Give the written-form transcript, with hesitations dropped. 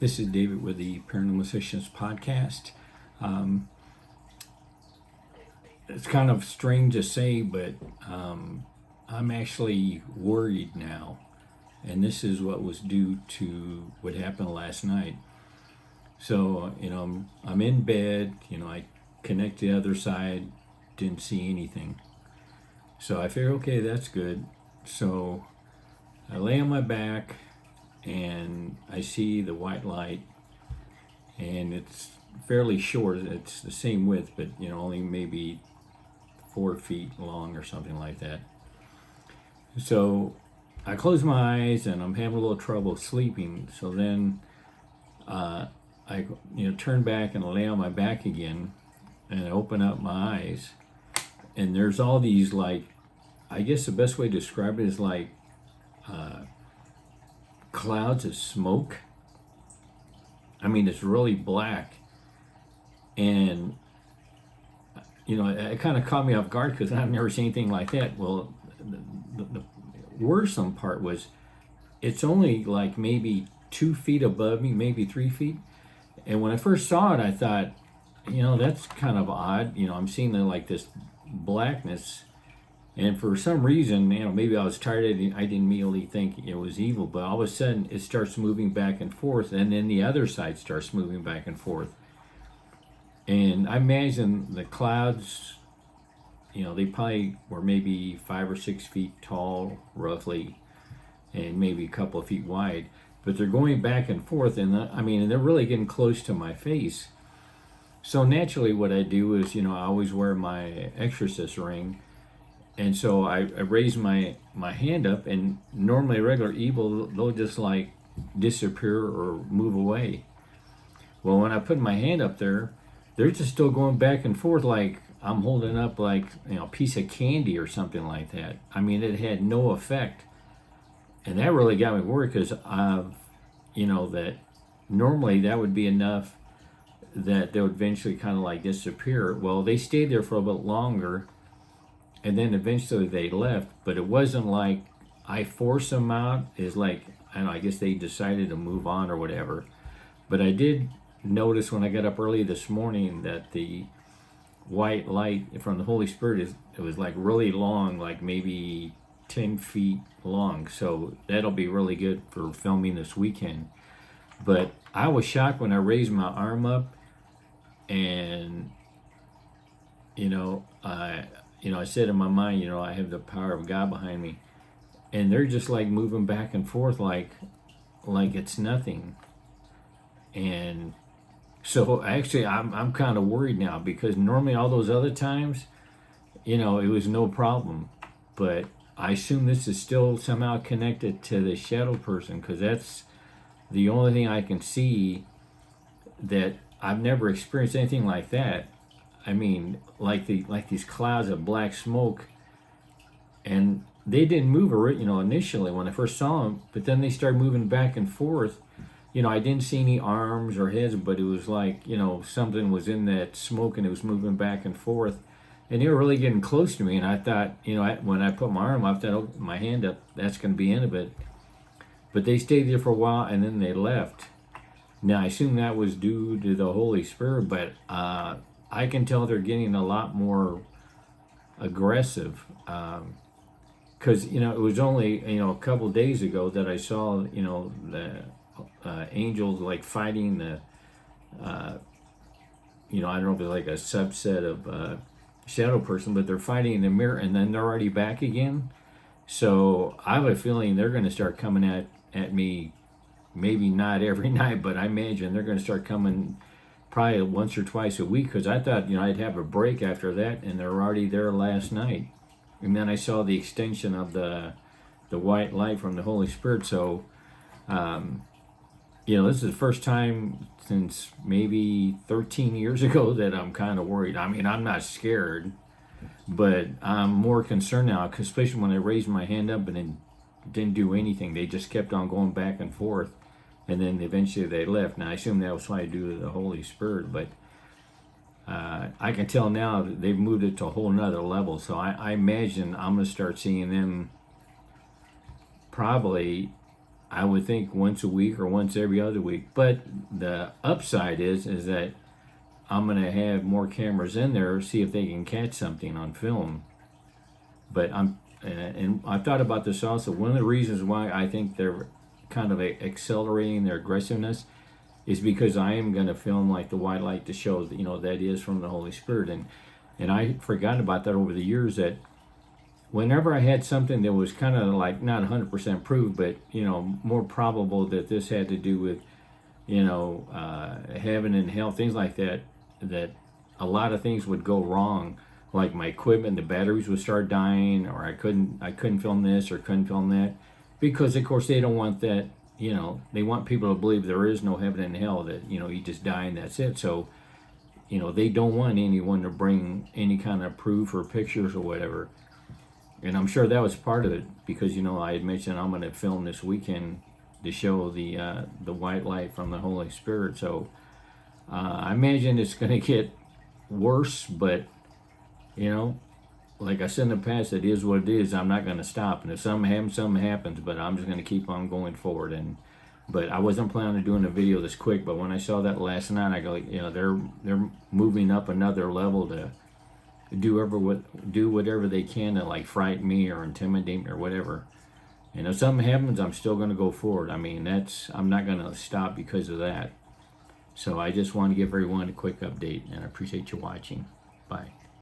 This is David with the Paranormal Sessions podcast. Um, it's kind of strange to say, but I'm actually worried now. And this is what was due to what happened last night. So, I'm in bed, I connect the other side, didn't see anything. So I figured, okay, that's good. So I lay on my back and I see the white light, and it's fairly short. It's the same width, but only maybe 4 feet long or something like that. So I close my eyes and I'm having a little trouble sleeping. So then I turn back and lay on my back again, and I open up my eyes, and there's all these, like, I guess the best way to describe it is like clouds of smoke. I mean, it's really black, and it kind of caught me off guard because I've never seen anything like that. Well, the worrisome part was it's only like maybe 2 feet above me, maybe 3 feet. And when I first saw it, I thought, that's kind of odd. I'm seeing like this blackness. And for some reason, maybe I was tired. I didn't immediately think it was evil, but all of a sudden it starts moving back and forth, and then the other side starts moving back and forth. And I imagine the clouds, they probably were maybe 5 or 6 feet tall, roughly, and maybe a couple of feet wide. But they're going back and forth, and they're really getting close to my face. So naturally, what I do is, I always wear my Exorcist ring. And so I raise my hand up, and normally regular evil, they'll just like disappear or move away. Well, when I put my hand up there, they're just still going back and forth like I'm holding up like a piece of candy or something like that. I mean, it had no effect. And that really got me worried because that normally that would be enough that they would eventually kind of like disappear. Well, they stayed there for a bit longer, and then eventually they left, but it wasn't like I forced them out. It's like, I guess they decided to move on or whatever. But I did notice when I got up early this morning that the white light from the Holy Spirit it was like really long, like maybe 10 feet long. So that'll be really good for filming this weekend. But I was shocked when I raised my arm up, and I said in my mind, I have the power of God behind me, and they're just like moving back and forth like it's nothing. And so actually, I'm kind of worried now because normally all those other times, it was no problem, but I assume this is still somehow connected to the shadow person because that's the only thing I can see. That I've never experienced anything like that. I mean, like these clouds of black smoke, and they didn't move, initially when I first saw them, but then they started moving back and forth. I didn't see any arms or heads, but it was like, something was in that smoke and it was moving back and forth, and they were really getting close to me. And I thought, when I put my arm up, my hand up, that's going to be the end of it. But they stayed there for a while and then they left. Now I assume that was due to the Holy Spirit, but I can tell they're getting a lot more aggressive because it was only a couple days ago that I saw the angels like fighting the I don't know if it's like a subset of shadow person, but they're fighting in the mirror, and then they're already back again. So I have a feeling they're going to start coming at me, maybe not every night, but I imagine they're going to start coming probably once or twice a week, because I thought I'd have a break after that, and they're already there last night. And then I saw the extension of the white light from the Holy Spirit. So this is the first time since maybe 13 years ago that I'm kind of worried. I mean, I'm not scared, but I'm more concerned now, especially when I raised my hand up and then didn't do anything. They just kept on going back and forth, and then eventually they left. Now I assume that was probably due to the Holy Spirit, but I can tell now that they've moved it to a whole nother level. So I imagine I'm going to start seeing them probably I would think once a week or once every other week. But the upside is that I'm gonna have more cameras in there, see if they can catch something on film. But and I've thought about this also. One of the reasons why I think they're kind of accelerating their aggressiveness is because I am going to film like the white light to show that, that is from the Holy Spirit. And I forgot about that over the years, that whenever I had something that was kind of like not 100% proved, but more probable that this had to do with heaven and hell, things like that, that a lot of things would go wrong, like my equipment, the batteries would start dying, or I couldn't film this or couldn't film that, because of course they don't want that. They want people to believe there is no heaven and hell, that you just die and that's it. So they don't want anyone to bring any kind of proof or pictures or whatever. And I'm sure that was part of it, because I had mentioned I'm going to film this weekend to show the white light from the Holy Spirit. So I imagine it's going to get worse, but like I said in the past, it is what it is. I'm not going to stop, and if something happens. But I'm just going to keep on going forward. But I wasn't planning on doing a video this quick. But when I saw that last night, I go, they're moving up another level to do whatever they can to like frighten me or intimidate me or whatever. And if something happens, I'm still going to go forward. I mean, I'm not going to stop because of that. So I just want to give everyone a quick update, and I appreciate you watching. Bye.